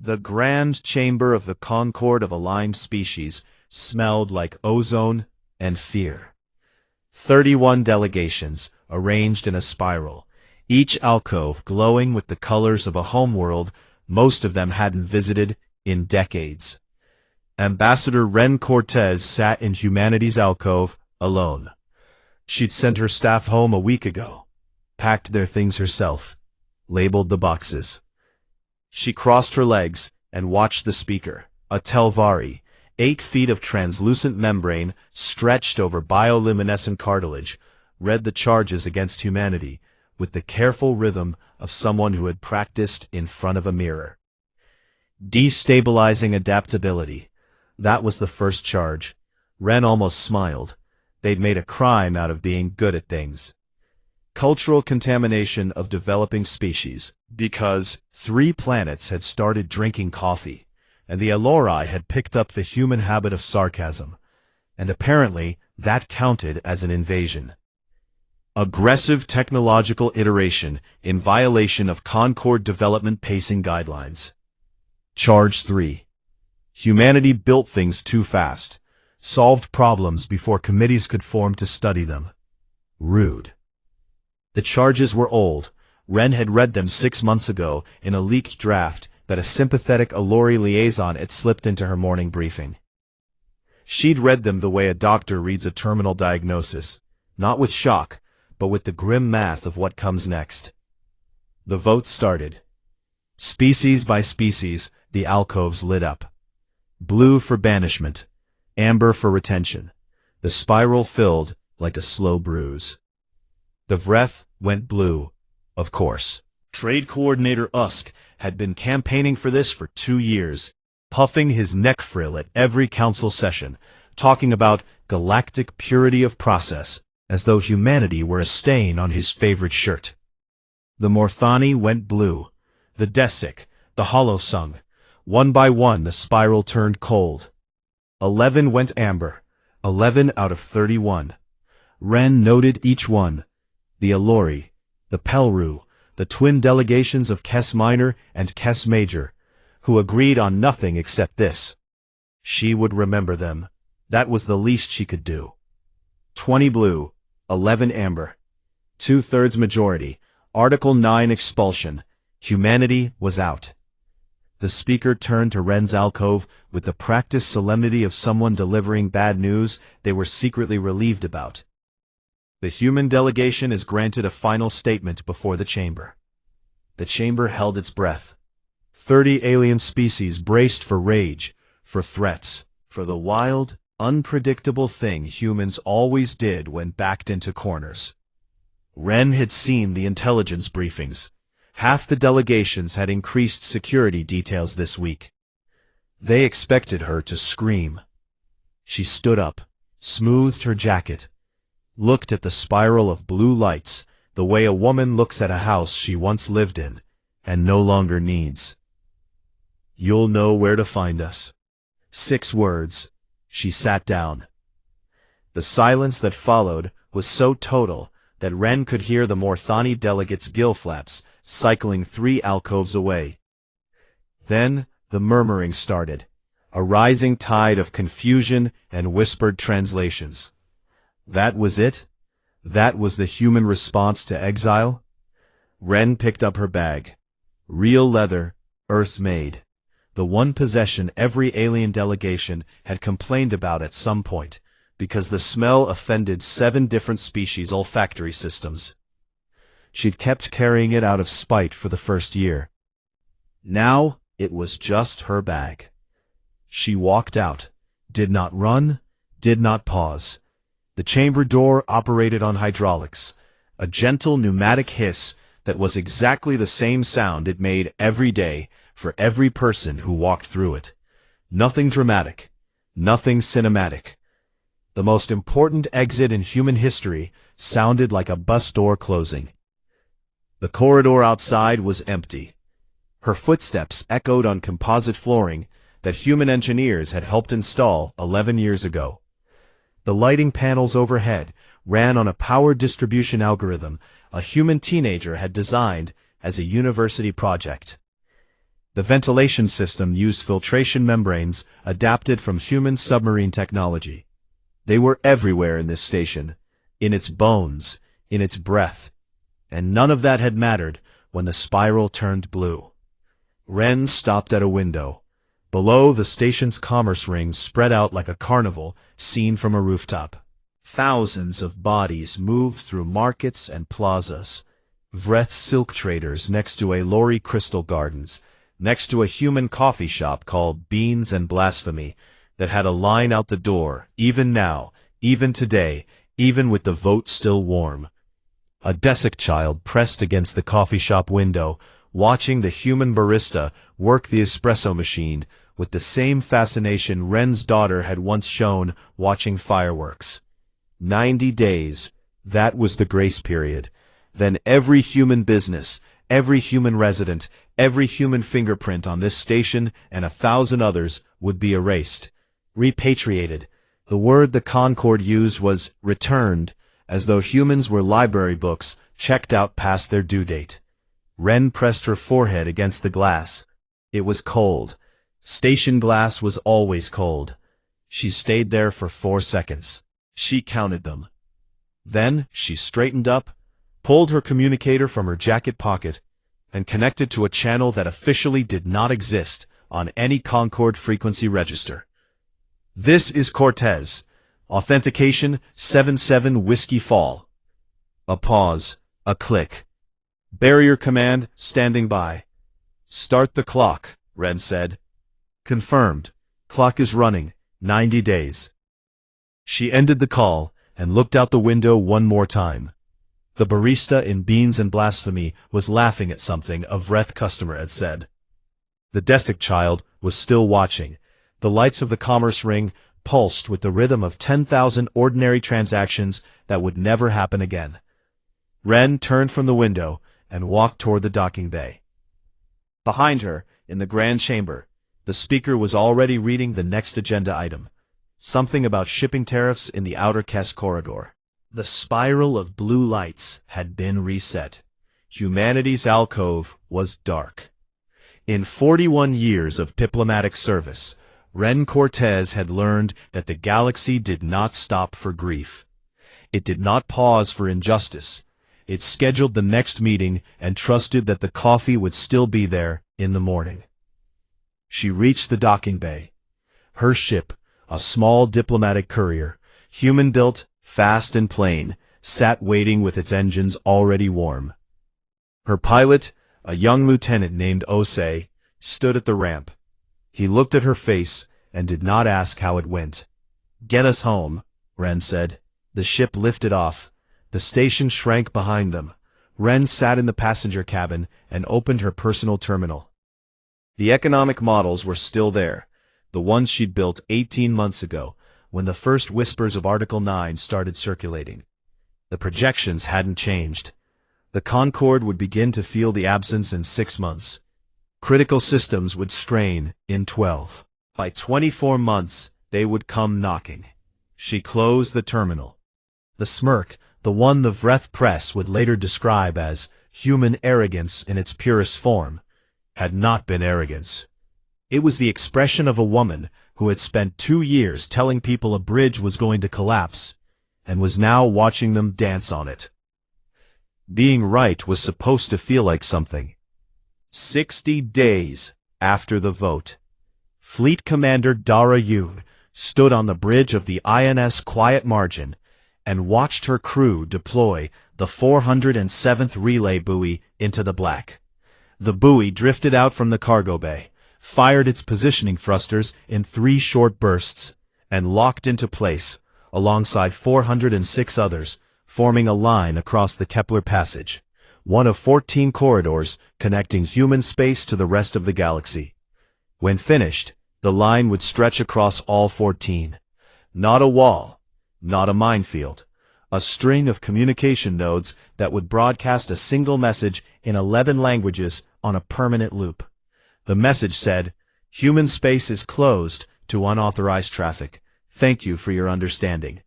The grand chamber of the Concord of aligned species smelled like ozone and fear. 31 delegations, arranged in a spiral, each alcove glowing with the colors of a homeworld most of them hadn't visited in decades. Ambassador Ren Cortez sat in humanity's alcove, alone. She'd sent her staff home a week ago, packed their things herself, labeled the boxes. She crossed her legs and watched the speaker, a Telvari, 8 feet of translucent membrane stretched over bioluminescent cartilage, read the charges against humanity with the careful rhythm of someone who had practiced in front of a mirror. Destabilizing adaptability. That was the first charge. Ren almost smiled. They'd made a crime out of being good at things. Cultural contamination of developing species, because 3 planets had started drinking coffee, and the Alori had picked up the human habit of sarcasm, and apparently that counted as an invasion. Aggressive technological iteration in violation of Concord development pacing guidelines. Charge 3. Humanity built things too fast, solved problems before committees could form to study them. Rude. The charges were old. Ren had read them 6 months ago in a leaked draft that a sympathetic Alori liaison had slipped into her morning briefing. She'd read them the way a doctor reads a terminal diagnosis, not with shock, but with the grim math of what comes next. The vote started. Species by species, the alcoves lit up. Blue for banishment, amber for retention. The spiral filled like a slow bruise. The Vreth went blue, of course. Trade Coordinator Usk had been campaigning for this for 2 years, puffing his neck frill at every council session, talking about galactic purity of process, as though humanity were a stain on his favorite shirt. The Morthani went blue, the Desic, the Holosung. One by one the spiral turned cold. 11 went amber, 11 out of 31. Ren noted each one. The Alori, the Pelru, the twin delegations of Kes Minor and Kes Major, who agreed on nothing except this. She would remember them. That was the least she could do. 20 blue, 11 amber. 2/3 majority. Article 9 expulsion. Humanity was out. The speaker turned to Ren's alcove with the practiced solemnity of someone delivering bad news they were secretly relieved about. The human delegation is granted a final statement before the chamber. The chamber held its breath. 30 alien species braced for rage, for threats, for the wild, unpredictable thing humans always did when backed into corners. Ren had seen the intelligence briefings. Half the delegations had increased security details this week. They expected her to scream. She stood up, smoothed her jacket, looked at the spiral of blue lights, the way a woman looks at a house she once lived in, and no longer needs. "You'll know where to find us." 6 words. She sat down. The silence that followed was so total that Ren could hear the Morthani delegates' gill flaps cycling 3 alcoves away. Then the murmuring started, a rising tide of confusion and whispered translations. That was it? That was the human response to exile? Ren picked up her bag. Real leather, Earth-made. The one possession every alien delegation had complained about at some point, because the smell offended 7 different species' olfactory systems. She'd kept carrying it out of spite for the first year. Now it was just her bag. She walked out, did not run, did not pause. The chamber door operated on hydraulics, a gentle pneumatic hiss that was exactly the same sound it made every day for every person who walked through it. Nothing dramatic, nothing cinematic. The most important exit in human history sounded like a bus door closing. The corridor outside was empty. Her footsteps echoed on composite flooring that human engineers had helped install 11 years ago. The lighting panels overhead ran on a power distribution algorithm a human teenager had designed as a university project. The ventilation system used filtration membranes adapted from human submarine technology. They were everywhere in this station, in its bones, in its breath. And none of that had mattered when the spiral turned blue. Ren stopped at a window. Below, the station's commerce ring spread out like a carnival seen from a rooftop. Thousands of bodies moved through markets and plazas. Vreth silk traders next to a Lori crystal gardens, next to a human coffee shop called Beans and Blasphemy that had a line out the door, even now, even today, even with the vote still warm. A Desic child pressed against the coffee shop window, watching the human barista work the espresso machine with the same fascination Ren's daughter had once shown watching fireworks. 90 days, that was the grace period. Then every human business, every human resident, every human fingerprint on this station and 1,000 others would be erased. Repatriated. The word the Concord used was returned, as though humans were library books checked out past their due date. Ren pressed her forehead against the glass. It was cold. Station glass was always cold. She stayed there for 4 seconds. She counted them. Then she straightened up, pulled her communicator from her jacket pocket, and connected to a channel that officially did not exist on any Concord frequency register. This is Cortez. Authentication 77 Whiskey Fall. A pause. A click. Barrier command standing by. Start the clock, Ren said. Confirmed. Clock is running. 90 days. She ended the call and looked out the window one more time. The barista in Beans and Blasphemy was laughing at something a Vreth customer had said. The Desic child was still watching. The lights of the commerce ring pulsed with the rhythm of 10,000 ordinary transactions that would never happen again. Ren turned from the window and walked toward the docking bay. Behind her, in the grand chamber, the speaker was already reading the next agenda item. Something about shipping tariffs in the outer Kess corridor. The spiral of blue lights had been reset. Humanity's alcove was dark. In 41 years of diplomatic service, Ren Cortez had learned that the galaxy did not stop for grief. It did not pause for injustice. It scheduled the next meeting and trusted that the coffee would still be there in the morning. She reached the docking bay. Her ship, a small diplomatic courier, human-built, fast and plain, sat waiting with its engines already warm. Her pilot, a young lieutenant named Osei, stood at the ramp. He looked at her face and did not ask how it went. "Get us home," Ren said. The ship lifted off. The station shrank behind them. Ren sat in the passenger cabin and opened her personal terminal. The economic models were still there, the ones she'd built 18 months ago, when the first whispers of Article 9 started circulating. The projections hadn't changed. The Concord would begin to feel the absence in 6 months. Critical systems would strain in 12. By 24 months, they would come knocking. She closed the terminal. The smirk, the one the Vreth press would later describe as human arrogance in its purest form, had not been arrogance. It was the expression of a woman who had spent 2 years telling people a bridge was going to collapse, and was now watching them dance on it. Being right was supposed to feel like something. 60 days after the vote, Fleet Commander Dara stood on the bridge of the INS Quiet Margin and watched her crew deploy the 407th relay buoy into the black. The buoy drifted out from the cargo bay, fired its positioning thrusters in 3 short bursts, and locked into place, alongside 406 others, forming a line across the Kepler Passage, one of 14 corridors connecting human space to the rest of the galaxy. When finished, the line would stretch across all 14. Not a wall, not a minefield, a string of communication nodes that would broadcast a single message in 11 languages on a permanent loop. The message said, "Human space is closed to unauthorized traffic. Thank you for your understanding."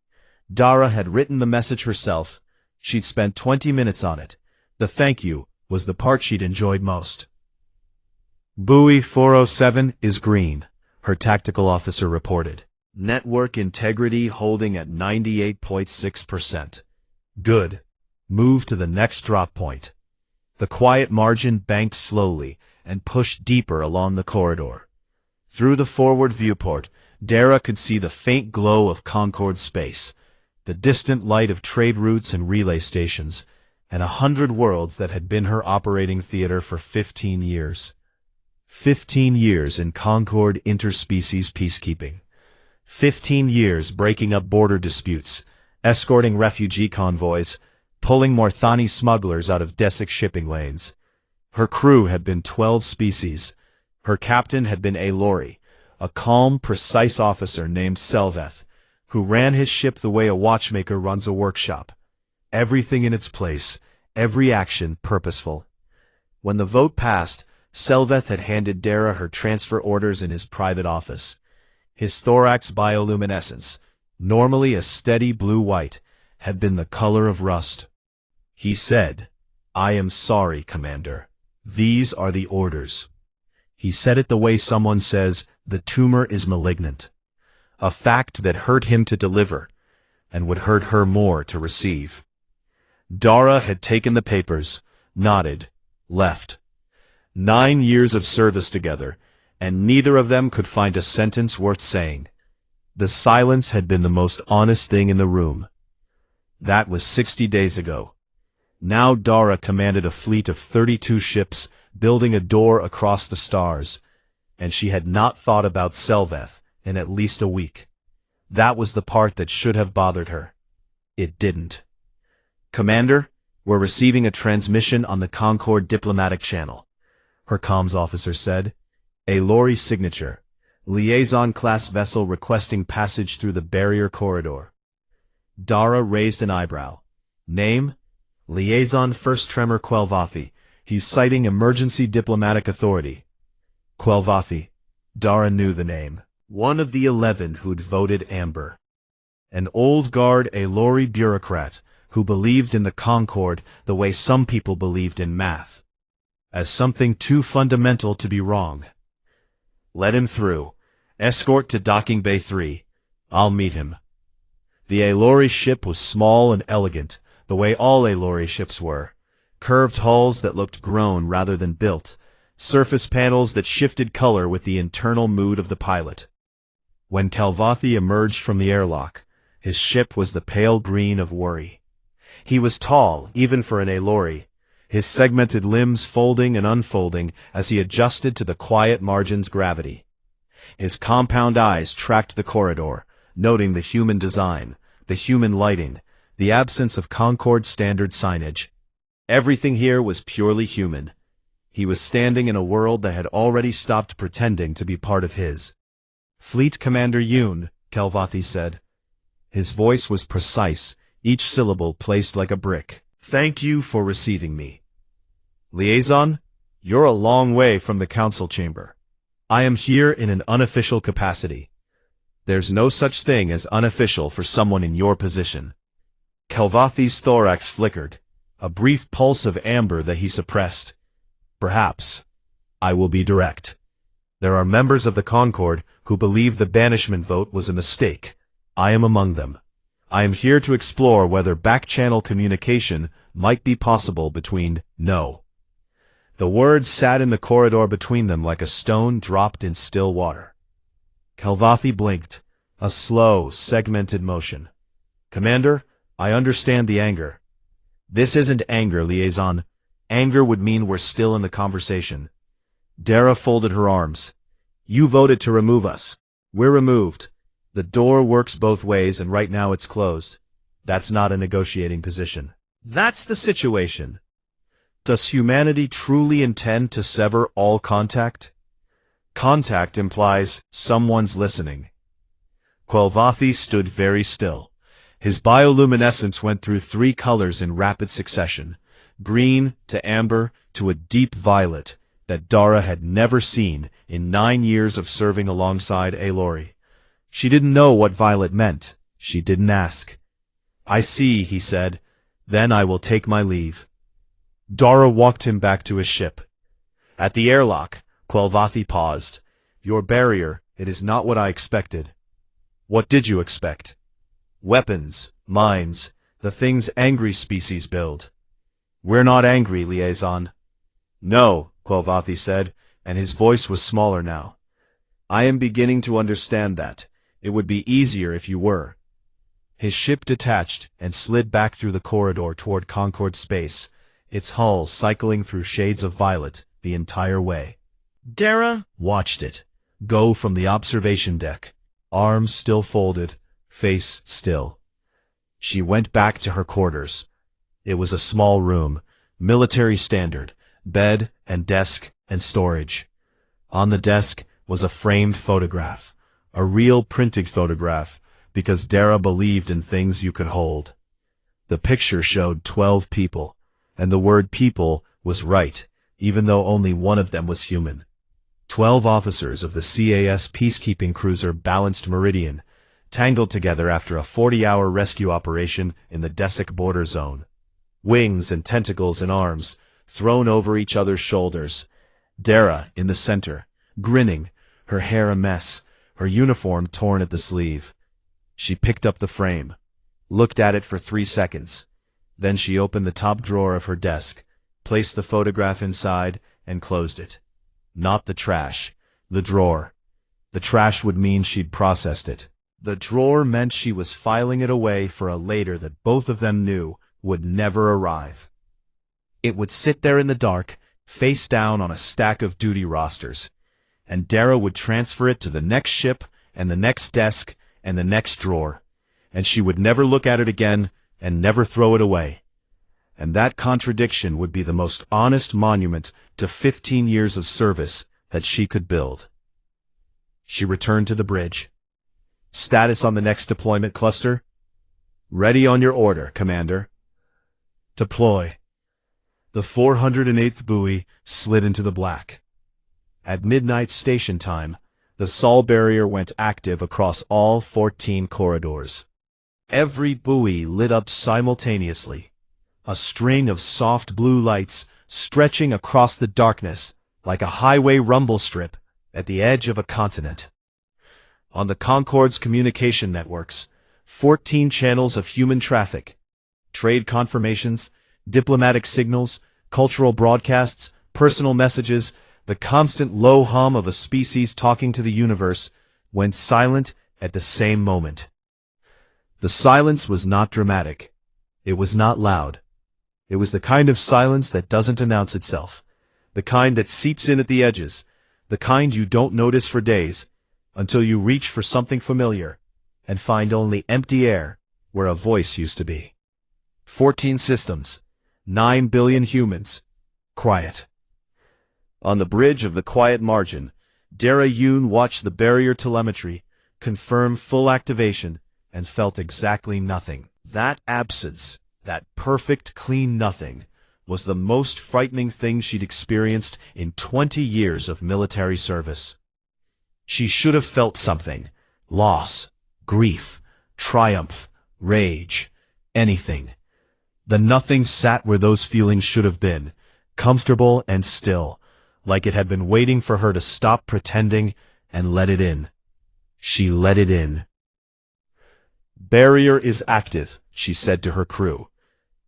Dara had written the message herself. She'd spent 20 minutes on it. The thank you was the part she'd enjoyed most. Buoy 407 is green, her tactical officer reported. Network integrity holding at 98.6%. Good. Move to the next drop point. The quiet margin banked slowly and pushed deeper along the corridor. Through the forward viewport, Dara could see the faint glow of Concord space, the distant light of trade routes and relay stations, and 100 worlds that had been her operating theater for 15 years. 15 years in Concord interspecies peacekeeping. 15 years breaking up border disputes, escorting refugee convoys, pulling Morthani smugglers out of Desic shipping lanes. Her crew had been 12 species. Her captain had been Alori, a calm, precise officer named Selveth, who ran his ship the way a watchmaker runs a workshop. Everything in its place, every action purposeful. When the vote passed, Selveth had handed Dara her transfer orders in his private office. His thorax bioluminescence, normally a steady blue-white, had been the color of rust. He said, "I am sorry, Commander. These are the orders." He said it the way someone says, "The tumor is malignant." A fact that hurt him to deliver, and would hurt her more to receive. Dara had taken the papers, nodded, left. 9 years of service together, and neither of them could find a sentence worth saying. The silence had been the most honest thing in the room. That was 60 days ago. Now Dara commanded a fleet of 32 ships, building a door across the stars, and she had not thought about Selveth in at least a week. That was the part that should have bothered her. It didn't. "Commander, we're receiving a transmission on the Concord diplomatic channel," her comms officer said. "A lorry signature. Liaison-class vessel requesting passage through the barrier corridor." Dara raised an eyebrow. "Name? Liaison First Tremor Kelvathi. He's citing emergency diplomatic authority." Kelvathi. Dara knew the name. One of the 11 who'd voted Amber. An old guard Alori bureaucrat who believed in the Concord the way some people believed in math. As something too fundamental to be wrong. "Let him through. Escort to Docking Bay 3. I'll meet him." The Alori ship was small and elegant, the way all Alori ships were. Curved hulls that looked grown rather than built. Surface panels that shifted color with the internal mood of the pilot. When Kelvathi emerged from the airlock, his ship was the pale green of worry. He was tall, even for an Alori, his segmented limbs folding and unfolding as he adjusted to the quiet margin's gravity. His compound eyes tracked the corridor, noting the human design, the human lighting, the absence of Concord standard signage. Everything here was purely human. He was standing in a world that had already stopped pretending to be part of his. "Fleet Commander Yoon," Kelvathi said. His voice was precise, each syllable placed like a brick. "Thank you for receiving me. Liaison, you're a long way from the council chamber. I am here in an unofficial capacity. There's no such thing as unofficial for someone in your position." Kelvathi's thorax flickered, a brief pulse of amber that he suppressed. "Perhaps. I will be direct. There are members of the Concord who believe the banishment vote was a mistake. I am among them. I am here to explore whether back-channel communication might be possible between no." The words sat in the corridor between them like a stone dropped in still water. Kelvathi blinked, a slow, segmented motion. "Commander, I understand the anger." "This isn't anger, Liaison. Anger would mean we're still in the conversation." Dara folded her arms. "You voted to remove us. We're removed. The door works both ways and right now it's closed. That's not a negotiating position. That's the situation. Does humanity truly intend to sever all contact? Contact implies someone's listening." Kelvathi stood very still. His bioluminescence went through 3 colors in rapid succession, green to amber to a deep violet that Dara had never seen in 9 years of serving alongside Alori. She didn't know what violet meant. She didn't ask. "I see," he said. "Then I will take my leave." Dara walked him back to his ship. At the airlock, Kelvathi paused. Your barrier, it is not what I expected. What did you expect? Weapons, mines, the things angry species build. We're not angry, liaison. No, Kelvathi said, and his voice was smaller now. I am beginning to understand that. It would be easier if you were. His ship detached and slid back through the corridor toward Concord space, its hull cycling through shades of violet the entire way. Dara watched it go from the observation deck, arms still folded, face still. She went back to her quarters. It was a small room, military standard, bed and desk and storage. On the desk was a framed photograph, a real printed photograph, because Dara believed in things you could hold. The picture showed 12 people, and the word people was right, even though only one of them was human. 12 officers of the CAS peacekeeping cruiser Balanced Meridian, tangled together after a 40-hour rescue operation in the Desik border zone. Wings and tentacles and arms thrown over each other's shoulders. Dara in the center, grinning, her hair a mess, her uniform torn at the sleeve. She picked up the frame, looked at it for 3 seconds. Then she opened the top drawer of her desk, placed the photograph inside, and closed it. Not the trash, the drawer. The trash would mean she'd processed it. The drawer meant she was filing it away for a later that both of them knew would never arrive. It would sit there in the dark, face down on a stack of duty rosters, and Dara would transfer it to the next ship and the next desk and the next drawer, and she would never look at it again and never throw it away. And that contradiction would be the most honest monument to 15 years of service that she could build. She returned to the bridge. Status on the next deployment cluster? Ready on your order, Commander. Deploy. The 408th buoy slid into the black. At midnight station time, the Sol barrier went active across all 14 corridors. Every buoy lit up simultaneously, a string of soft blue lights stretching across the darkness like a highway rumble strip at the edge of a continent. On the Concord's communication networks, 14 channels of human traffic, trade confirmations, diplomatic signals, cultural broadcasts, personal messages, the constant low hum of a species talking to the universe, went silent at the same moment. The silence was not dramatic. It was not loud. It was the kind of silence that doesn't announce itself, the kind that seeps in at the edges, the kind you don't notice for days, until you reach for something familiar and find only empty air where a voice used to be. 14 systems, 9 billion humans, quiet. On the bridge of the quiet margin, Dara Yoon watched the barrier telemetry confirm full activation and felt exactly nothing. That absence, that perfect clean nothing, was the most frightening thing she'd experienced in 20 years of military service. She should have felt something: loss, grief, triumph, rage, anything. The nothing sat where those feelings should have been, comfortable and still, like it had been waiting for her to stop pretending and let it in. She let it in. Barrier is active, she said to her crew.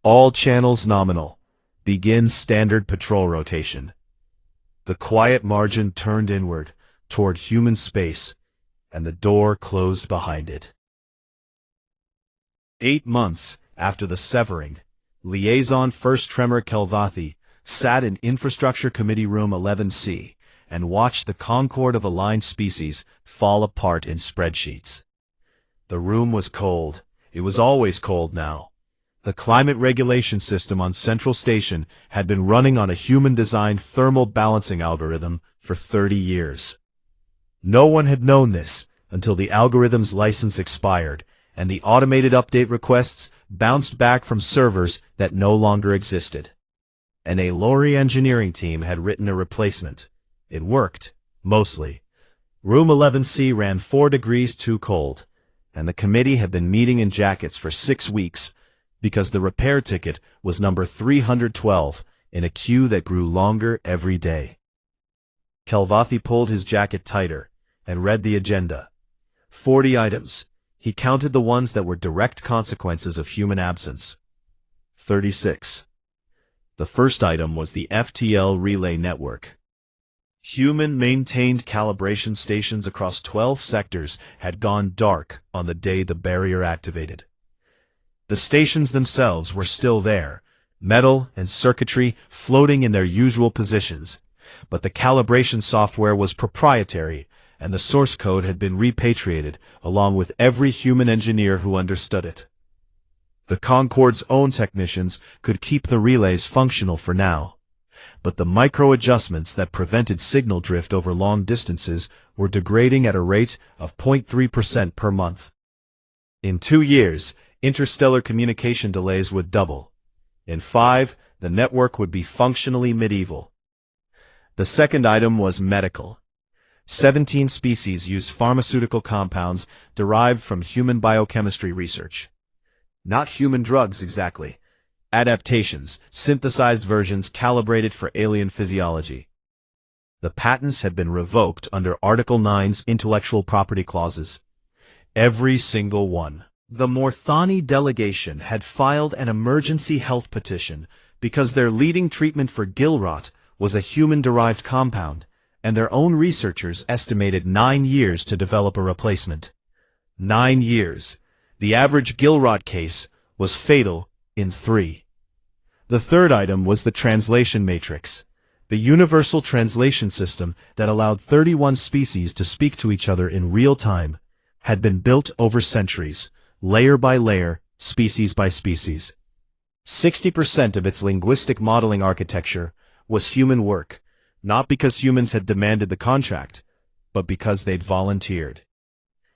All channels nominal. Begin standard patrol rotation. The quiet margin turned inward, toward human space, and the door closed behind it. 8 months after the severing, Liaison First Tremor Kelvathi sat in Infrastructure Committee Room 11C and watched the Concord of aligned species fall apart in spreadsheets. The room was cold. It was always cold now. The climate regulation system on Central Station had been running on a human-designed thermal balancing algorithm for 30 years. No one had known this until the algorithm's license expired, and the automated update requests bounced back from servers that no longer existed. An Alori engineering team had written a replacement. It worked, mostly. Room 11C ran 4 degrees too cold, and the committee had been meeting in jackets for 6 weeks because the repair ticket was number 312 in a queue that grew longer every day. Kelvathi pulled his jacket tighter and read the agenda. 40 items. He counted the ones that were direct consequences of human absence. 36. The first item was the FTL relay network. Human-maintained calibration stations across 12 sectors had gone dark on the day the barrier activated. The stations themselves were still there, metal and circuitry floating in their usual positions, but the calibration software was proprietary, and the source code had been repatriated along with every human engineer who understood it. The Concord's own technicians could keep the relays functional for now, but the micro-adjustments that prevented signal drift over long distances were degrading at a rate of 0.3% per month. In 2 years, interstellar communication delays would double. In 5, the network would be functionally medieval. The second item was medical. 17 species used pharmaceutical compounds derived from human biochemistry research. Not human drugs, exactly. Adaptations, synthesized versions calibrated for alien physiology. The patents had been revoked under Article 9's intellectual property clauses. Every single one. The Morthani delegation had filed an emergency health petition because their leading treatment for gill rot was a human-derived compound, and their own researchers estimated 9 years to develop a replacement. 9 years. The average gill rot case was fatal in 3. The third item was the translation matrix, the universal translation system that allowed 31 species to speak to each other in real time, had been built over centuries, layer by layer, species by species. 60% of its linguistic modeling architecture was human work, not because humans had demanded the contract, but because they'd volunteered.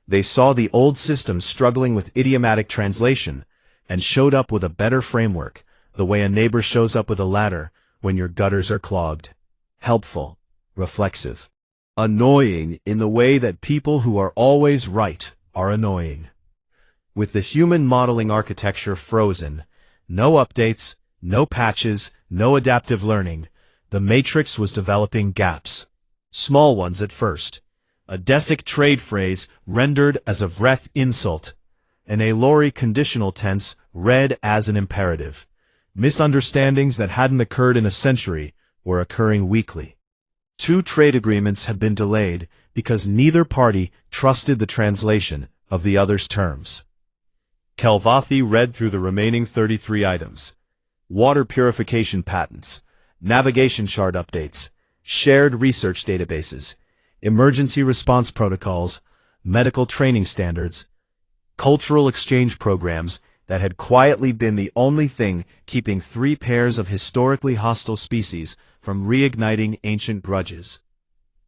They saw the old system struggling with idiomatic translation and showed up with a better framework, the way a neighbor shows up with a ladder when your gutters are clogged. Helpful, reflexive, annoying in the way that people who are always right are annoying. With the human modeling architecture frozen, no updates, no patches, no adaptive learning, the matrix was developing gaps. Small ones at first. A Desic trade phrase rendered as a Vreth insult, an Aelori conditional tense read as an imperative. Misunderstandings that hadn't occurred in a century were occurring weekly. 2 trade agreements had been delayed because neither party trusted the translation of the other's terms. Kelvathi read through the remaining 33 items. Water purification patents, navigation chart updates, shared research databases, emergency response protocols, medical training standards, cultural exchange programs that had quietly been the only thing keeping 3 pairs of historically hostile species from reigniting ancient grudges.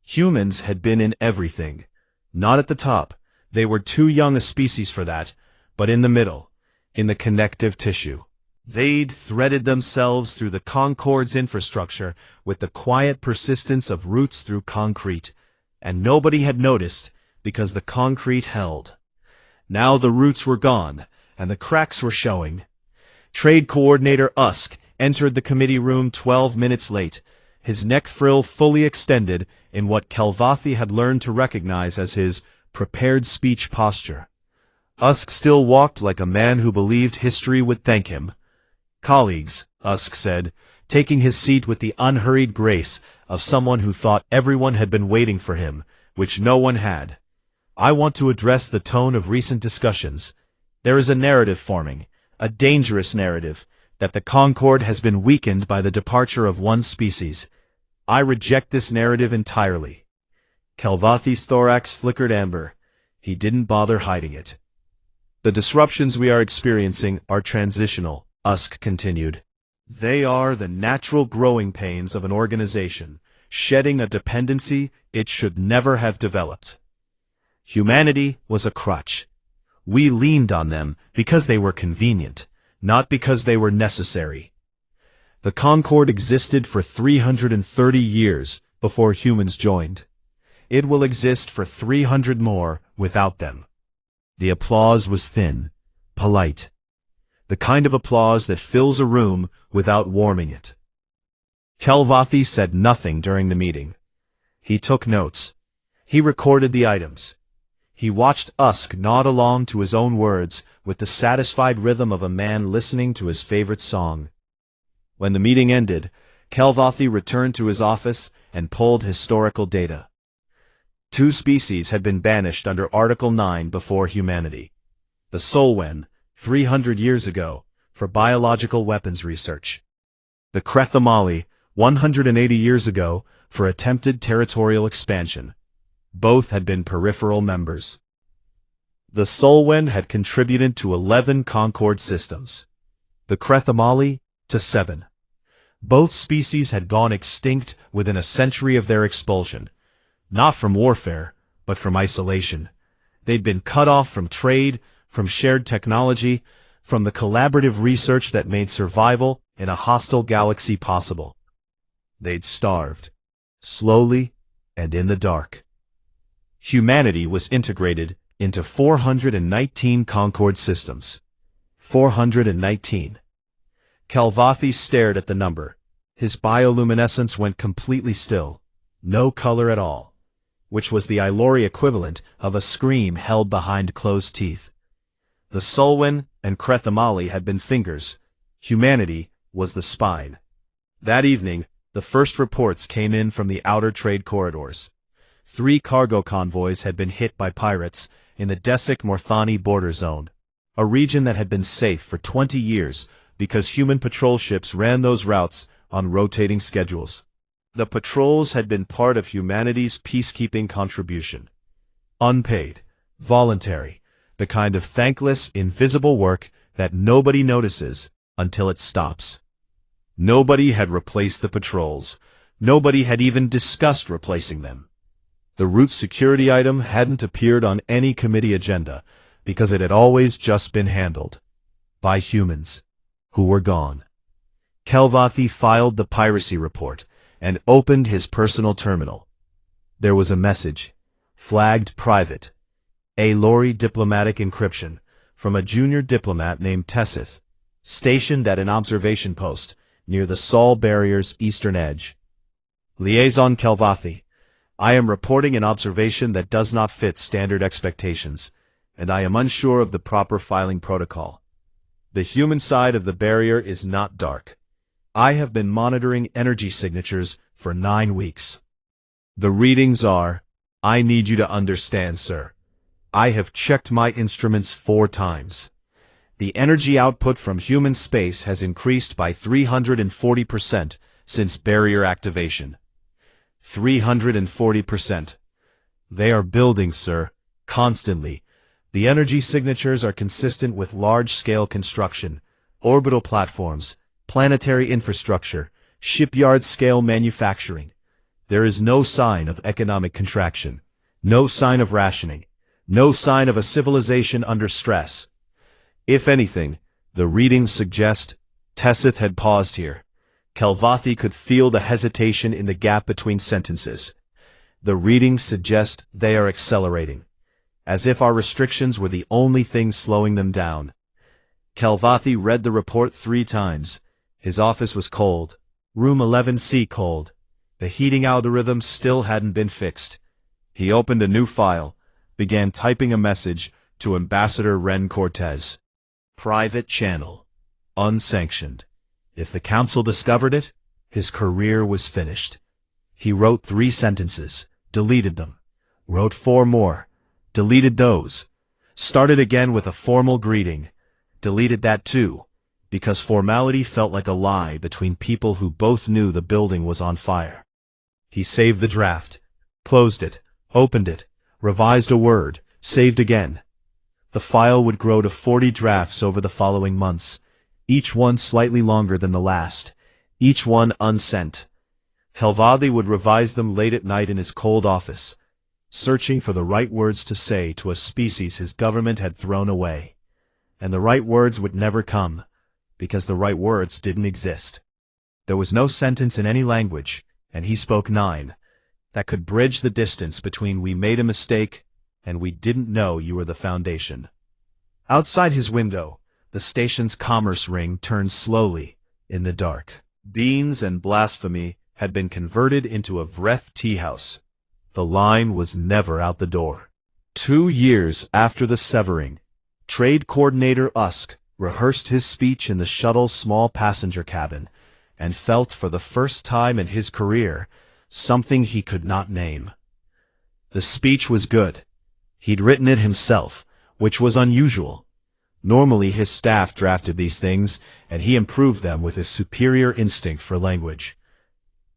Humans had been in everything. Not at the top. They were too young a species for that, but in the middle, in the connective tissue. They'd threaded themselves through the Concord's infrastructure with the quiet persistence of roots through concrete, and nobody had noticed because the concrete held. Now the roots were gone, and the cracks were showing. Trade Coordinator Usk entered the committee room 12 minutes late, his neck frill fully extended in what Kelvathi had learned to recognize as his prepared speech posture. Usk still walked like a man who believed history would thank him. "Colleagues," Usk said, taking his seat with the unhurried grace of someone who thought everyone had been waiting for him, which no one had. "I want to address the tone of recent discussions. There is a narrative forming, a dangerous narrative, that the Concord has been weakened by the departure of one species. I reject this narrative entirely." Kelvathi's thorax flickered amber. He didn't bother hiding it. "The disruptions we are experiencing are transitional," Usk continued. "They are the natural growing pains of an organization, shedding a dependency it should never have developed. Humanity was a crutch. We leaned on them because they were convenient, not because they were necessary. The Concord existed for 330 years before humans joined. It will exist for 300 more without them." The applause was thin, polite. The kind of applause that fills a room without warming it. Kelvathi said nothing during the meeting. He took notes. He recorded the items. He watched Usk nod along to his own words with the satisfied rhythm of a man listening to his favorite song. When the meeting ended, Kelvathi returned to his office and pulled historical data. 2 species had been banished under Article 9 before humanity. The Solwen, 300 years ago, for biological weapons research. The Krethamali, 180 years ago, for attempted territorial expansion. Both had been peripheral members. The Solwen had contributed to 11 Concord systems. The Krethamali, to 7. Both species had gone extinct within a century of their expulsion. Not from warfare, but from isolation. They'd been cut off from trade, from shared technology, from the collaborative research that made survival in a hostile galaxy possible. They'd starved. Slowly and in the dark. Humanity was integrated into 419 Concord systems. 419. Kelvathi stared at the number. His bioluminescence went completely still. No color at all. Which was the Ilori equivalent of a scream held behind closed teeth. The Solwen and Krethamali had been fingers. Humanity was the spine. That evening, the first reports came in from the outer trade corridors. 3 cargo convoys had been hit by pirates in the Desik-Morthani border zone, a region that had been safe for 20 years because human patrol ships ran those routes on rotating schedules. The patrols had been part of humanity's peacekeeping contribution. Unpaid, voluntary, the kind of thankless, invisible work that nobody notices until it stops. Nobody had replaced the patrols. Nobody had even discussed replacing them. The route security item hadn't appeared on any committee agenda because it had always just been handled by humans who were gone. Kelvathi filed the piracy report and opened his personal terminal. There was a message, flagged private, a lorry diplomatic encryption, from a junior diplomat named Tessith, stationed at an observation post near the Sol barrier's eastern edge. Liaison Kelvathi, I am reporting an observation that does not fit standard expectations, and I am unsure of the proper filing protocol. The human side of the barrier is not dark. I have been monitoring energy signatures for 9 weeks. The readings are, I need you to understand, sir. I have checked my instruments 4 times. The energy output from human space has increased by 340% since barrier activation. 340%. They are building, sir, constantly. The energy signatures are consistent with large-scale construction, orbital platforms, planetary infrastructure, shipyard-scale manufacturing. There is no sign of economic contraction, no sign of rationing, no sign of a civilization under stress. If anything, the readings suggest Tessith had paused here. Kelvathi could feel the hesitation in the gap between sentences. The readings suggest they are accelerating, as if our restrictions were the only thing slowing them down. Kelvathi read the report 3 times. His office was cold. Room 11C cold. The heating algorithm still hadn't been fixed. He opened a new file, began typing a message to Ambassador Ren Cortez. Private channel. Unsanctioned. If the council discovered it, his career was finished. He wrote 3 sentences, deleted them. Wrote 4 more, deleted those. Started again with a formal greeting. Deleted that too, because formality felt like a lie between people who both knew the building was on fire. He saved the draft, closed it, opened it, revised a word, saved again. The file would grow to 40 drafts over the following months, each one slightly longer than the last, each one unsent. Kelvathi would revise them late at night in his cold office, searching for the right words to say to a species his government had thrown away. And the right words would never come, because the right words didn't exist. There was no sentence in any language, and he spoke 9, that could bridge the distance between we made a mistake and we didn't know you were the foundation. Outside his window, the station's commerce ring turned slowly in the dark. Beans and blasphemy had been converted into a Vreth tea house. The line was never out the door. 2 years after the severing, Trade Coordinator Usk rehearsed his speech in the shuttle's small passenger cabin, and felt for the first time in his career something he could not name. The speech was good. He'd written it himself, which was unusual. Normally his staff drafted these things, and he improved them with his superior instinct for language.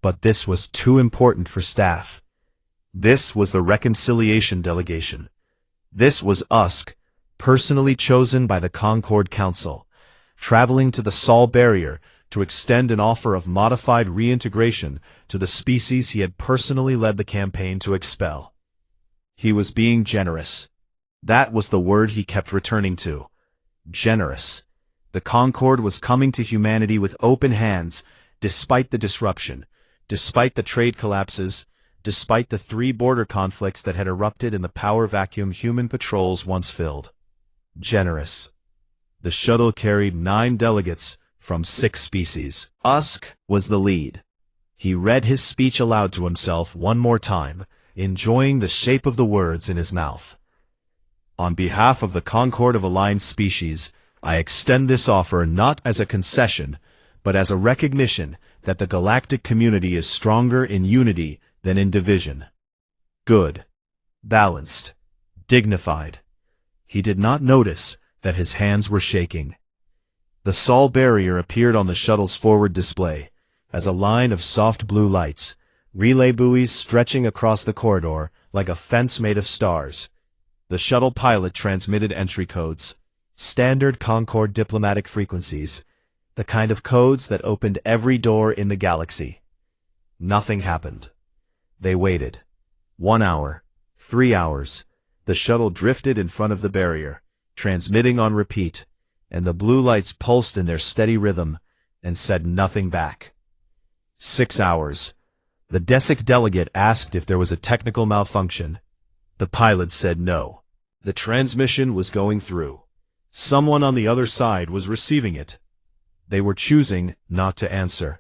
But this was too important for staff. This was the reconciliation delegation. This was Usk, personally chosen by the Concord Council, traveling to the Sol barrier to extend an offer of modified reintegration to the species he had personally led the campaign to expel. He was being generous. That was the word he kept returning to. Generous. The Concord was coming to humanity with open hands, despite the disruption, despite the trade collapses, despite the 3 border conflicts that had erupted in the power vacuum human patrols once filled. Generous. The shuttle carried 9 delegates from 6 species. Usk was the lead. He read his speech aloud to himself one more time, enjoying the shape of the words in his mouth. On behalf of the Concord of aligned species, I extend this offer not as a concession, but as a recognition that the galactic community is stronger in unity than in division. Good. Balanced. Dignified. He did not notice that his hands were shaking. The Sol barrier appeared on the shuttle's forward display, as a line of soft blue lights, relay buoys stretching across the corridor like a fence made of stars. The shuttle pilot transmitted entry codes, standard Concord diplomatic frequencies, the kind of codes that opened every door in the galaxy. Nothing happened. They waited. 1 hour, 3 hours. The shuttle drifted in front of the barrier, transmitting on repeat, and the blue lights pulsed in their steady rhythm and said nothing back. 6 hours. The DESIC delegate asked if there was a technical malfunction. The pilot said no. The transmission was going through. Someone on the other side was receiving it. They were choosing not to answer.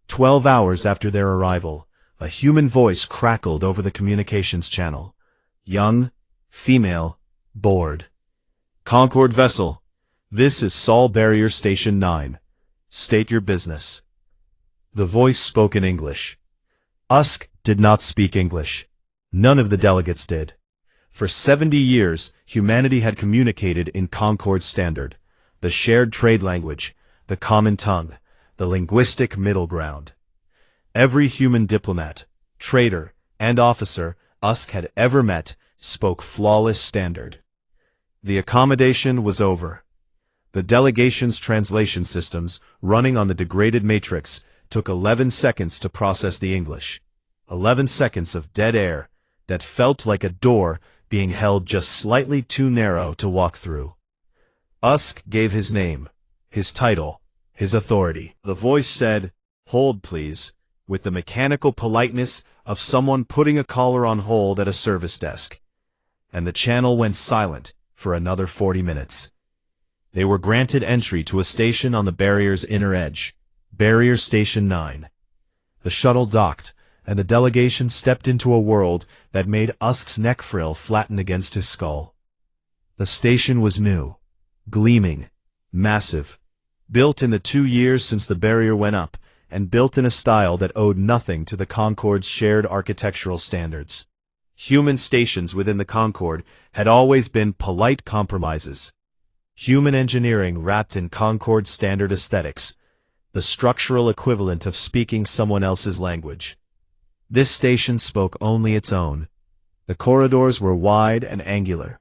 12 hours after their arrival, a human voice crackled over the communications channel. Young, female, bored. Concord vessel. This is Sol Barrier Station 9. State your business. The voice spoke in English. Usk did not speak English. None of the delegates did. For 70 years, humanity had communicated in Concord Standard, the shared trade language, the common tongue, the linguistic middle ground. Every human diplomat, trader, and officer Usk had ever met spoke flawless Standard. The accommodation was over. The delegation's translation systems, running on the degraded matrix, took 11 seconds to process the English. 11 seconds of dead air that felt like a door being held just slightly too narrow to walk through. Usk gave his name, his title, his authority. The voice said, "Hold, please," with the mechanical politeness of someone putting a caller on hold at a service desk. And the channel went silent for another 40 minutes. They were granted entry to a station on the barrier's inner edge, Barrier Station 9. The shuttle docked, and the delegation stepped into a world that made Usk's neck frill flatten against his skull. The station was new, gleaming, massive, built in the 2 years since the barrier went up, and built in a style that owed nothing to the Concord's shared architectural standards. Human stations within the Concord had always been polite compromises. Human engineering wrapped in Concord standard aesthetics, the structural equivalent of speaking someone else's language. This station spoke only its own. The corridors were wide and angular.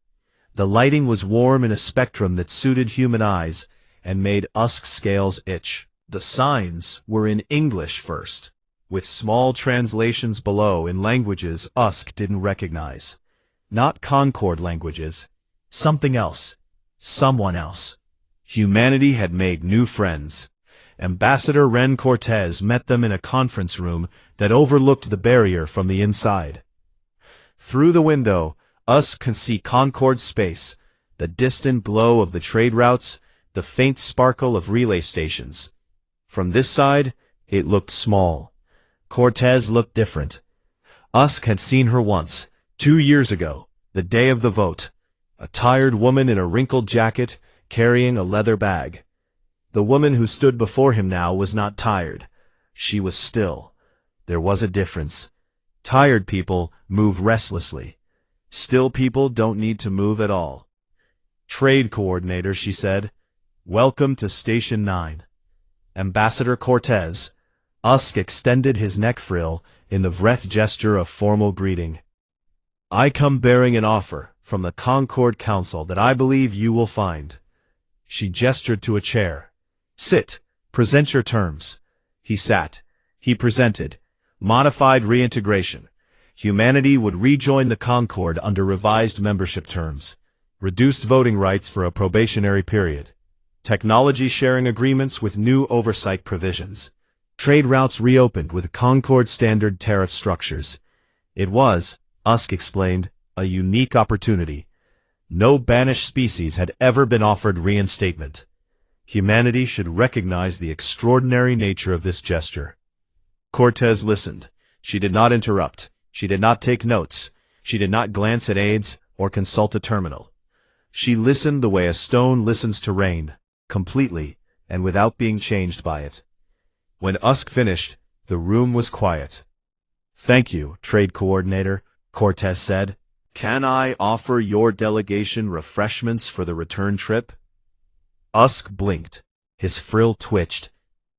The lighting was warm in a spectrum that suited human eyes and made Usk's scales itch. The signs were in English first, with small translations below in languages Usk didn't recognize. Not Concord languages. Something else. Someone else. Humanity had made new friends. Ambassador Ren Cortez met them in a conference room that overlooked the barrier from the inside. Through the window, Usk could see Concord space, the distant glow of the trade routes, the faint sparkle of relay stations. From this side, it looked small. Cortez looked different. Usk had seen her once, 2 years ago, the day of the vote. A tired woman in a wrinkled jacket, carrying a leather bag. The woman who stood before him now was not tired. She was still. There was a difference. Tired people move restlessly. Still people don't need to move at all. "Trade coordinator," she said. "Welcome to Station 9. Ambassador Cortez." Usk extended his neck frill in the breath gesture of formal greeting. "I come bearing an offer from the Concord Council that I believe you will find." She gestured to a chair. "Sit. Present your terms." He sat. He presented. Modified reintegration. Humanity would rejoin the Concord under revised membership terms. Reduced voting rights for a probationary period. Technology sharing agreements with new oversight provisions. Trade routes reopened with Concord standard tariff structures. It was, Usk explained, a unique opportunity. No banished species had ever been offered reinstatement. Humanity should recognize the extraordinary nature of this gesture. Cortez listened. She did not interrupt. She did not take notes. She did not glance at aides or consult a terminal. She listened the way a stone listens to rain, completely, and without being changed by it. When Usk finished, the room was quiet. "Thank you, Trade Coordinator," Cortez said. "Can I offer your delegation refreshments for the return trip?" Usk blinked. His frill twitched.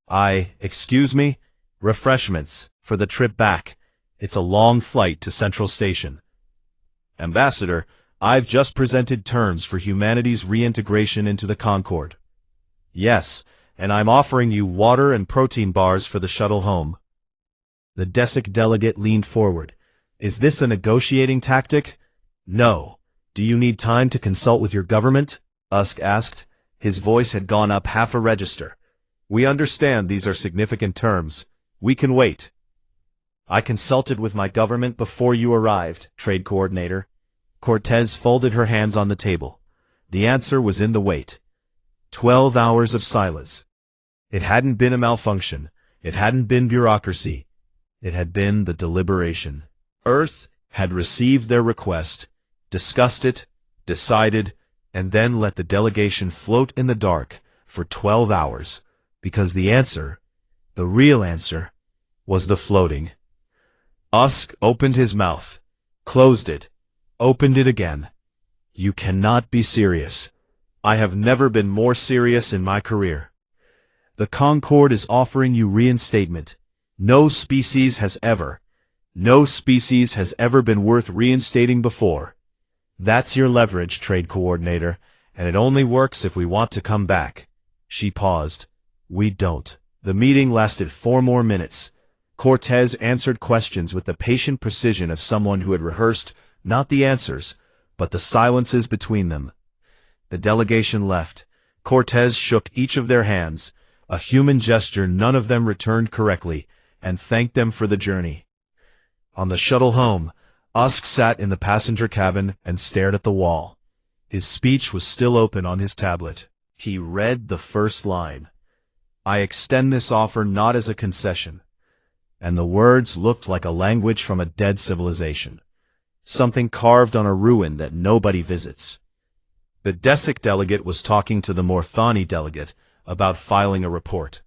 Excuse me? Refreshments, for the trip back. It's a long flight to Central Station." "Ambassador, I've just presented terms for humanity's reintegration into the Concord." "Yes, and I'm offering you water and protein bars for the shuttle home." The Desic delegate leaned forward. "Is this a negotiating tactic?" "No. Do you need time to consult with your government?" Usk asked. His voice had gone up half a register. "We understand these are significant terms. We can wait." "I consulted with my government before you arrived, Trade Coordinator." Cortez folded her hands on the table. The answer was in the wait. 12 hours of silence. It hadn't been a malfunction. It hadn't been bureaucracy. It had been the deliberation. Earth had received their request, discussed it, decided, and then let the delegation float in the dark for 12 hours, because the answer, the real answer, was the floating. Usk opened his mouth, closed it, opened it again. "You cannot be serious. I have never been more serious in my career. The Concord is offering you reinstatement. No species has ever been worth reinstating before. That's your leverage, Trade Coordinator, and it only works if we want to come back." She paused. "We don't." The meeting lasted 4 more minutes. Cortez answered questions with the patient precision of someone who had rehearsed not the answers, but the silences between them. The delegation left. Cortez shook each of their hands, a human gesture none of them returned correctly, and thanked them for the journey. On the shuttle home, Usk sat in the passenger cabin and stared at the wall. His speech was still open on his tablet. He read the first line. "I extend this offer not as a concession." And the words looked like a language from a dead civilization. Something carved on a ruin that nobody visits. The Desic delegate was talking to the Morthani delegate about filing a report.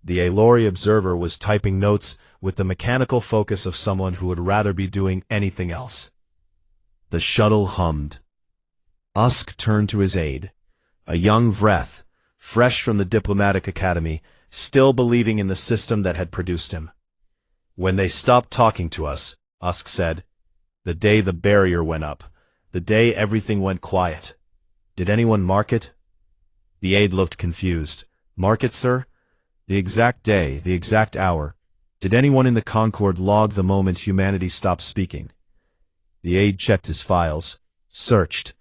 The Aelori observer was typing notes with the mechanical focus of someone who would rather be doing anything else. The shuttle hummed. Usk turned to his aide, a young Vreth, fresh from the diplomatic academy, still believing in the system that had produced him. "When they stopped talking to us," Usk said, "the day the barrier went up, the day everything went quiet. Did anyone mark it?" The aide looked confused. "Mark it, sir? The exact day, the exact hour. Did anyone in the Concord log the moment humanity stopped speaking?" The aide checked his files, searched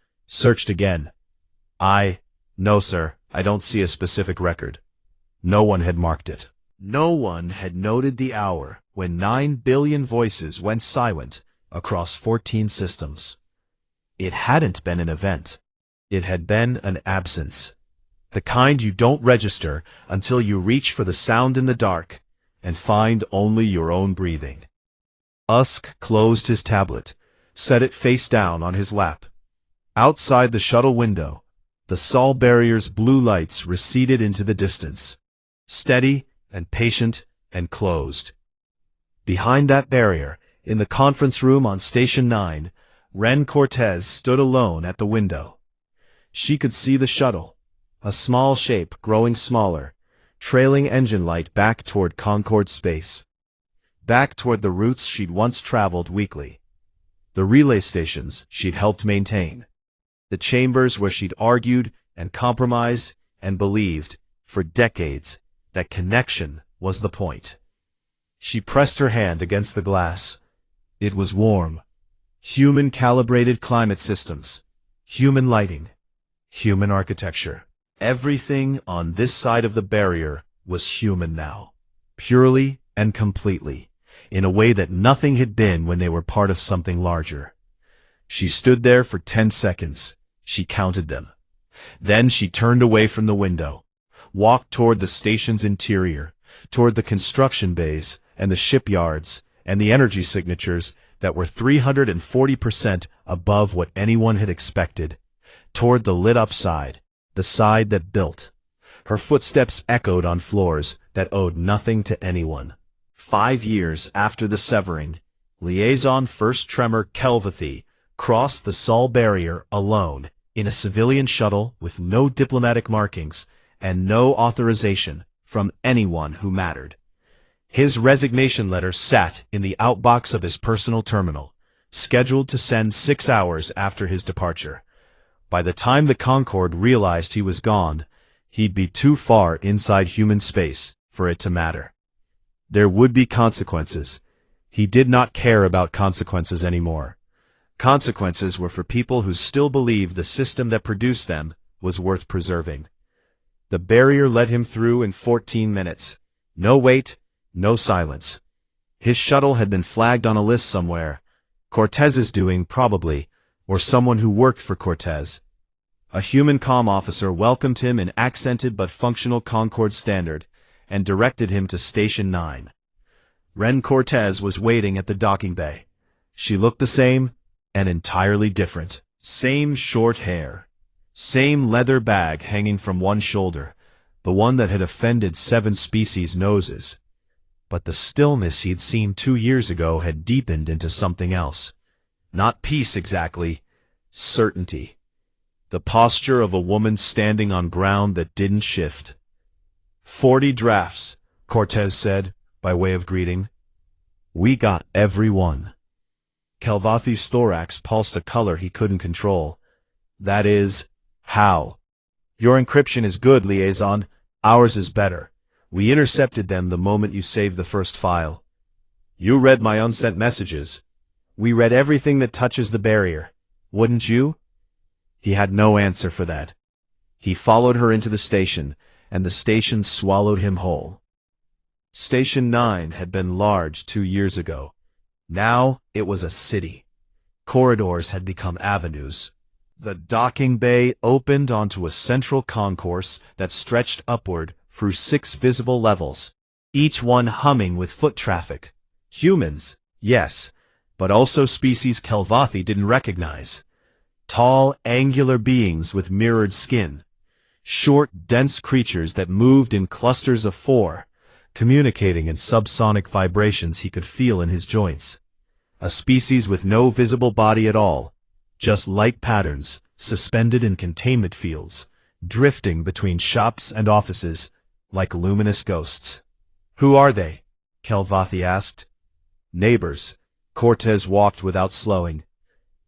again. No, sir, I don't see a specific record." No one had marked it. No one had noted the hour when 9 billion voices went silent across 14 systems. It hadn't been an event. It had been an absence. The kind you don't register until you reach for the sound in the dark and find only your own breathing. Usk closed his tablet, set it face down on his lap. Outside the shuttle window, the Sol barrier's blue lights receded into the distance, steady and patient and closed. Behind that barrier, in the conference room on Station 9, Ren Cortez stood alone at the window. She could see the shuttle, a small shape growing smaller, trailing engine light back toward Concord space. Back toward the routes she'd once traveled weekly. The relay stations she'd helped maintain. The chambers where she'd argued and compromised and believed, for decades, that connection was the point. She pressed her hand against the glass. It was warm. Human-calibrated climate systems. Human lighting. Human architecture. Everything on this side of the barrier was human now. Purely and completely. In a way that nothing had been when they were part of something larger. She stood there for 10 seconds. She counted them. Then she turned away from the window, walked toward the station's interior, toward the construction bays and the shipyards and the energy signatures that were 340% above what anyone had expected, toward the lit-up side, the side that built. Her footsteps echoed on floors that owed nothing to anyone. 5 years after the severing, Liaison First Tremor Kelvathi crossed the Sol barrier alone in a civilian shuttle with no diplomatic markings and no authorization from anyone who mattered. His resignation letter sat in the outbox of his personal terminal, scheduled to send 6 hours after his departure. By the time the Concord realized he was gone, he'd be too far inside human space for it to matter. There would be consequences. He did not care about consequences anymore. Consequences were for people who still believed the system that produced them was worth preserving. The barrier let him through in 14 minutes. No wait, no silence. His shuttle had been flagged on a list somewhere. Cortez's doing, probably, or someone who worked for Cortez. A human comm officer welcomed him in accented but functional Concord standard and directed him to Station 9. Ren Cortez was waiting at the docking bay. She looked the same and entirely different. Same short hair. Same leather bag hanging from one shoulder, the one that had offended 7 species' noses. But the stillness he'd seen 2 years ago had deepened into something else. Not peace exactly, certainty. The posture of a woman standing on ground that didn't shift. 40 drafts, Cortez said, by way of greeting. We got every one. Kelvathi's thorax pulsed a color he couldn't control. That is, how? Your encryption is good, Liaison. Ours is better. We intercepted them the moment you saved the first file. You read my unsent messages. We read everything that touches the barrier. Wouldn't you? He had no answer for that. He followed her into the station, and the station swallowed him whole. Station 9 had been large 2 years ago. Now it was a city. Corridors had become avenues. The docking bay opened onto a central concourse that stretched upward through 6 visible levels, each one humming with foot traffic. Humans, yes, but also species Kelvathi didn't recognize. Tall, angular beings with mirrored skin. Short, dense creatures that moved in clusters of 4, communicating in subsonic vibrations he could feel in his joints. A species with no visible body at all, just light patterns suspended in containment fields, drifting between shops and offices like luminous ghosts. Who are they? Kelvathi asked. Neighbors. Cortez walked without slowing.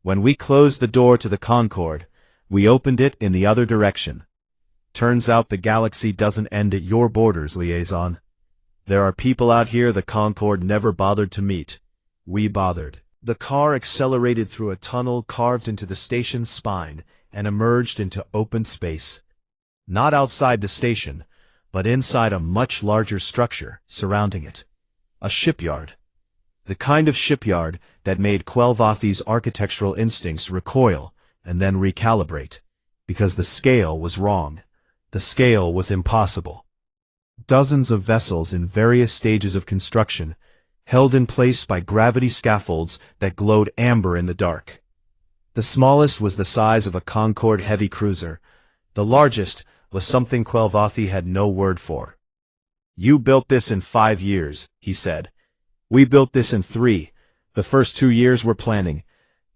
When we closed the door to the Concord, we opened it in the other direction. Turns out the galaxy doesn't end at your borders, Liaison. There are people out here the Concord never bothered to meet. We bothered. The car accelerated through a tunnel carved into the station's spine and emerged into open space. Not outside the station, but inside a much larger structure surrounding it. A shipyard. The kind of shipyard that made Kelvathi's architectural instincts recoil and then recalibrate, because the scale was wrong. The scale was impossible. Dozens of vessels in various stages of construction, held in place by gravity scaffolds that glowed amber in the dark. The smallest was the size of a Concord heavy cruiser. The largest was something Kelvathi had no word for. "You built this in 5 years," he said. "We built this in 3. The first 2 years were planning.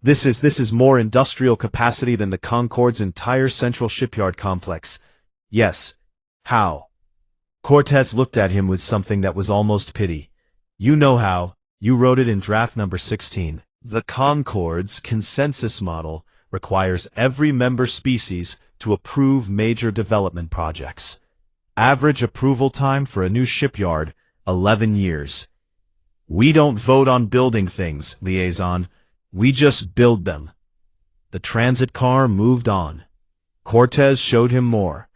This is more industrial capacity than the Concord's entire central shipyard complex." "Yes. How?" Cortez looked at him with something that was almost pity. "You know how. You wrote it in draft number 16. The Concord's consensus model requires every member species to approve major development projects. Average approval time for a new shipyard, 11 years. We don't vote on building things, liaison. We just build them." The transit car moved on. Cortez showed him more.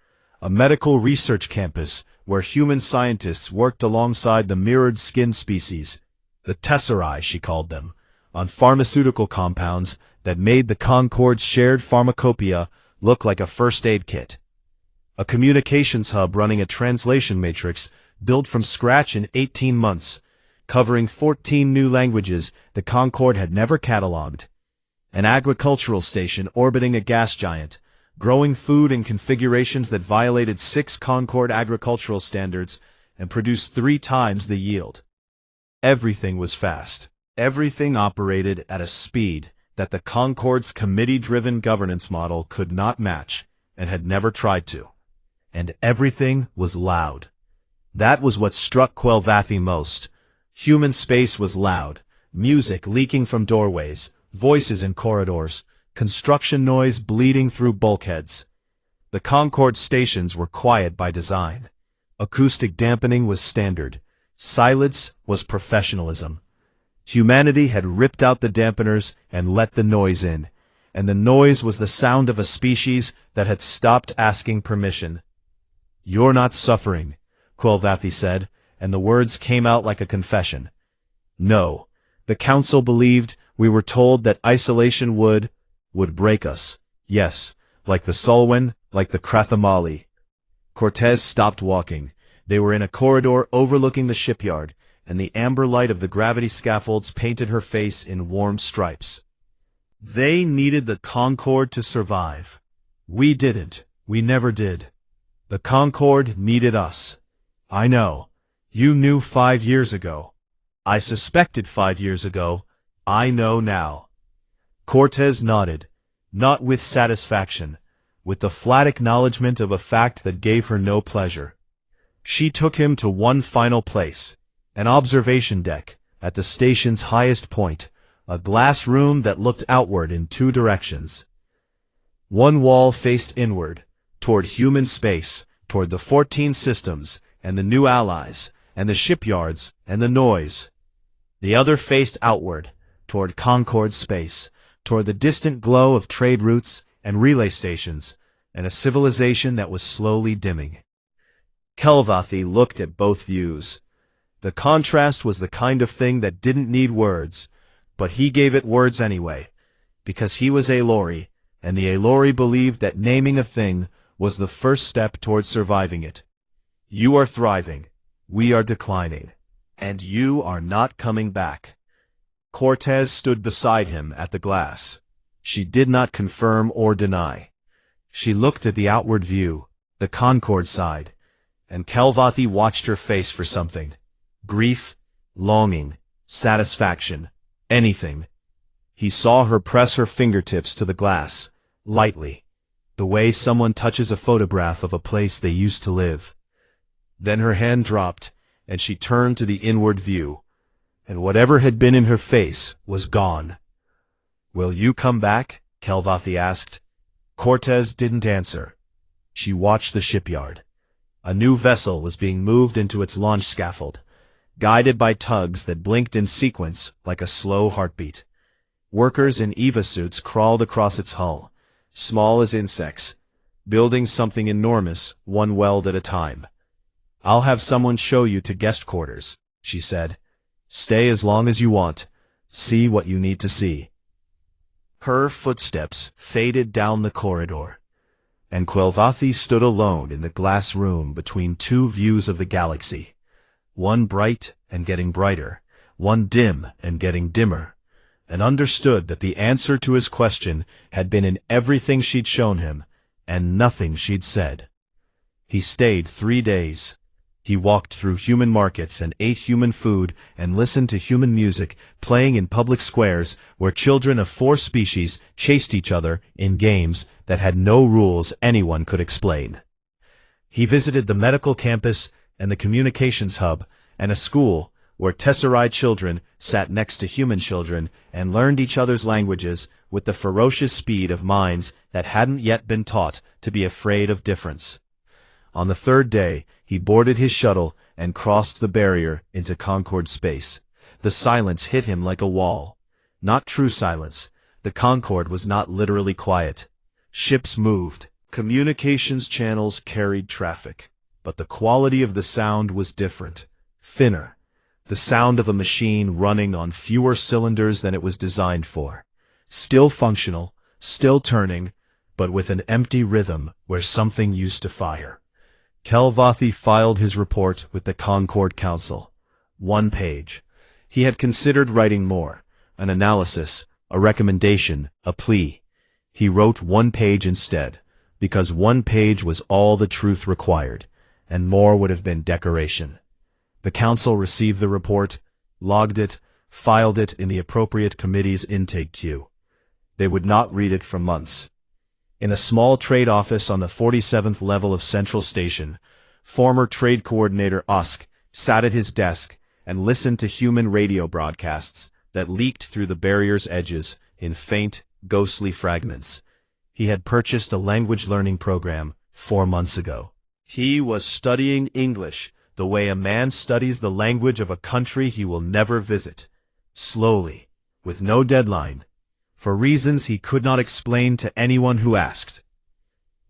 A medical research campus where human scientists worked alongside the mirrored skin species, the tesserae she called them, on pharmaceutical compounds that made the Concord's shared pharmacopoeia look like a first aid kit. A communications hub running a translation matrix built from scratch in 18 months, covering 14 new languages the Concord had never cataloged. An agricultural station orbiting a gas giant, growing food in configurations that violated 6 Concord agricultural standards and produced 3 times the yield. Everything was fast. Everything operated at a speed that the Concord's committee-driven governance model could not match and had never tried to. And everything was loud. That was what struck Kelvathi most. Human space was loud, music leaking from doorways, voices in corridors, construction noise bleeding through bulkheads. The Concord stations were quiet by design. Acoustic dampening was standard. Silence was professionalism. Humanity had ripped out the dampeners and let the noise in, and the noise was the sound of a species that had stopped asking permission. "You're not suffering," Kelvathi said, and the words came out like a confession. "No, the council believed we were told that isolation would break us. Yes, like the Sulwen, like the Krathamali." Cortez stopped walking. They were in a corridor overlooking the shipyard, and the amber light of the gravity scaffolds painted her face in warm stripes. "They needed the Concord to survive. We didn't. We never did. The Concord needed us. I know. You knew 5 years ago. I suspected 5 years ago. I know now." Cortez nodded, not with satisfaction, with the flat acknowledgement of a fact that gave her no pleasure. She took him to one final place, an observation deck at the station's highest point, a glass room that looked outward in 2 directions. One wall faced inward, toward human space, toward the 14 systems, and the new allies, and the shipyards, and the noise. The other faced outward, toward Concord space, toward the distant glow of trade routes and relay stations, and a civilization that was slowly dimming. Kelvathi looked at both views. The contrast was the kind of thing that didn't need words, but he gave it words anyway, because he was Aelori, and the Aelori believed that naming a thing was the first step toward surviving it. "You are thriving, we are declining, and you are not coming back." Cortez stood beside him at the glass. She did not confirm or deny. She looked at the outward view, the Concord side, and Kelvathi watched her face for something. Grief, longing, satisfaction, anything. He saw her press her fingertips to the glass, lightly, the way someone touches a photograph of a place they used to live. Then her hand dropped, and she turned to the inward view, and whatever had been in her face was gone. "Will you come back?" Kelvathi asked. Cortez didn't answer. She watched the shipyard. A new vessel was being moved into its launch scaffold, guided by tugs that blinked in sequence like a slow heartbeat. Workers in EVA suits crawled across its hull, small as insects, building something enormous, one weld at a time. "I'll have someone show you to guest quarters," she said. "Stay as long as you want. See what you need to see." Her footsteps faded down the corridor, and Kelvathi stood alone in the glass room between 2 views of the galaxy, one bright and getting brighter, one dim and getting dimmer, and understood that the answer to his question had been in everything she'd shown him, and nothing she'd said. He stayed 3 days. He walked through human markets and ate human food and listened to human music playing in public squares where children of 4 species chased each other in games that had no rules anyone could explain. He visited the medical campus and the communications hub and a school where Tesserae children sat next to human children and learned each other's languages with the ferocious speed of minds that hadn't yet been taught to be afraid of difference. On the 3rd day, he boarded his shuttle and crossed the barrier into Concord space. The silence hit him like a wall. Not true silence. The Concord was not literally quiet. Ships moved. Communications channels carried traffic. But the quality of the sound was different. Thinner. The sound of a machine running on fewer cylinders than it was designed for. Still functional, still turning, but with an empty rhythm where something used to fire. Kelvathi filed his report with the Concord Council. 1 page. He had considered writing more, an analysis, a recommendation, a plea. He wrote 1 page instead, because 1 page was all the truth required, and more would have been decoration. The council received the report, logged it, filed it in the appropriate committee's intake queue. They would not read it for months. In a small trade office on the 47th level of Central Station, former trade coordinator Usk sat at his desk and listened to human radio broadcasts that leaked through the barrier's edges in faint, ghostly fragments. He had purchased a language learning program 4 months ago. He was studying English the way a man studies the language of a country he will never visit, slowly, with no deadline, for reasons he could not explain to anyone who asked.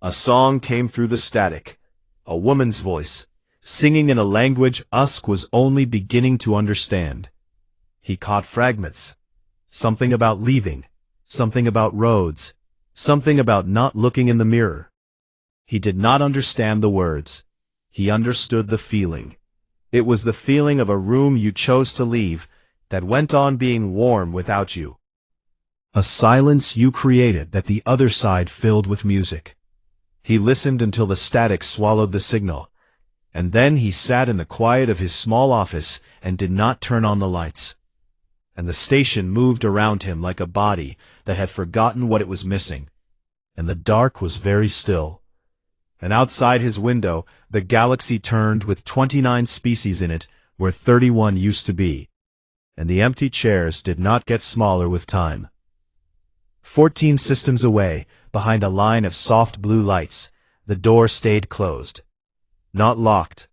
A song came through the static, a woman's voice, singing in a language Usk was only beginning to understand. He caught fragments. Something about leaving, something about roads, something about not looking in the mirror. He did not understand the words. He understood the feeling. It was the feeling of a room you chose to leave that went on being warm without you. A silence you created that the other side filled with music. He listened until the static swallowed the signal, and then he sat in the quiet of his small office and did not turn on the lights. And the station moved around him like a body that had forgotten what it was missing, and the dark was very still. And outside his window, the galaxy turned with 29 species in it where 31 used to be, and the empty chairs did not get smaller with time. 14 systems away, behind a line of soft blue lights, the door stayed closed. Not locked.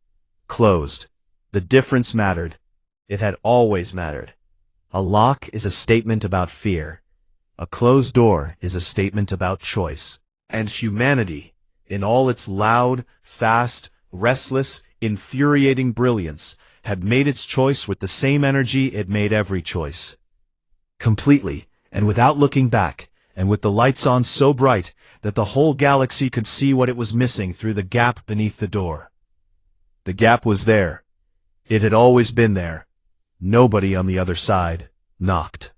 Closed. The difference mattered. It had always mattered. A lock is a statement about fear. A closed door is a statement about choice. And humanity, in all its loud, fast, restless, infuriating brilliance, had made its choice with the same energy it made every choice. Completely, and without looking back, and with the lights on so bright that the whole galaxy could see what it was missing through the gap beneath the door. The gap was there. It had always been there. Nobody on the other side knocked.